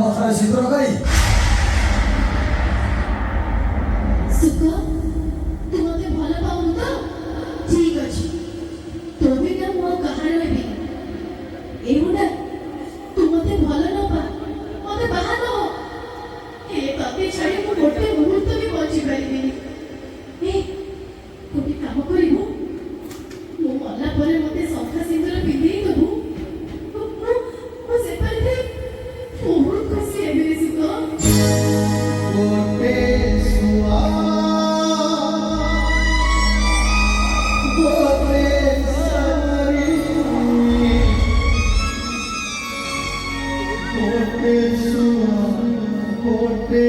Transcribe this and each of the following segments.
মশার শীতলকারী ସୁଖ ତୁ ମତେ ଭଲ ପାଉନୁ ତ? ଠିକ ଅଛି, ତୋ ବିନା ମୁଁ ଆଉ କାହାର ହେବି? ଏଇଗୁଡ଼ା ତୁ ମତେ ଭଲ ନ ପା, ମତେ ବାହା ନ ହ, ହେଲେ ତତେ ଛାଡ଼ି ମୁଁ ଗୋଟେ ମୁହୂର୍ତ୍ତ ବି ବଞ୍ଚି ପାରିବିନି। ଗୋଟେ କାମ କରିବୁ, ମୁଁ ମଲା ପରେ ମତେ ଶଙ୍ଖା ସିନ୍ଦୁର ପିନ୍ଧେଇ ଦବୁ, ମୁଁ ସେପାରେ ବହୁତ ଖୁସି ହେବି ରେ ସୁଖ। ଗୋଟେ ଶୁଆ ଗୋଟେ ସାରି ଗୋଟେ ଶୁଆ ଗୋଟେ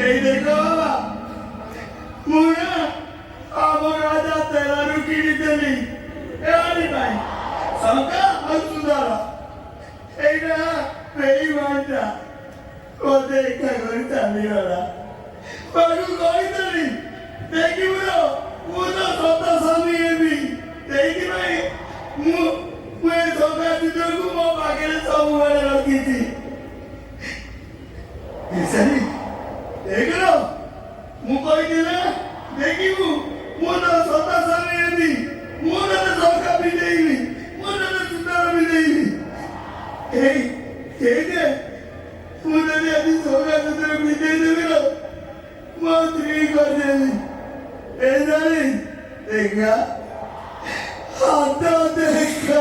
এই দেখো বাবা, ମୁଁ ନା ଆମ ରାଜା ତେଲରୁ କିଣିଦେଲି ଏଆଣି ପାଇଁ ଶଙ୍ଖା ଆଉ ସୁନ୍ଦର। ଏଇଟା ବେଇମାନଟା ମତେ ଏକା କରି ଚାଲିଗଲା। ତାକୁ କହିଦେଲି ଦେଖିବୁ ତ ମୁଁ ତ ସତ ସ୍ୱାମୀ ହେବି, ସେଇଥିପାଇଁ ମୁଁ ଏ ଶଙ୍ଖା ସୁନ୍ଦରକୁ ମୋ ପାଖରେ ସବୁବେଳେ ରଖିଛି। ଦେଖିଲ ମୁଁ କହିଥିଲି ନା, ଦେଖିବୁ ମୁଁ ତ ସତ ସ୍ୱାମୀ ହେବି, ମୁଁ ତତେ ଶଙ୍ଖା ପିନ୍ଧେଇବି, ମୁଁ ତତେ ସୁନ୍ଦର ପିନ୍ଧେଇବି। ଯେ ମୁଁ ଯଦି ଆଜି ଶଙ୍ଖା ସୁନ୍ଦର ପିନ୍ଧେଇଦେବି ନା ମୋ ସ୍ତ୍ରୀ କରିଦେବି। ଏ ଜାଣି ଦେଖା ହାତ ଦେଖା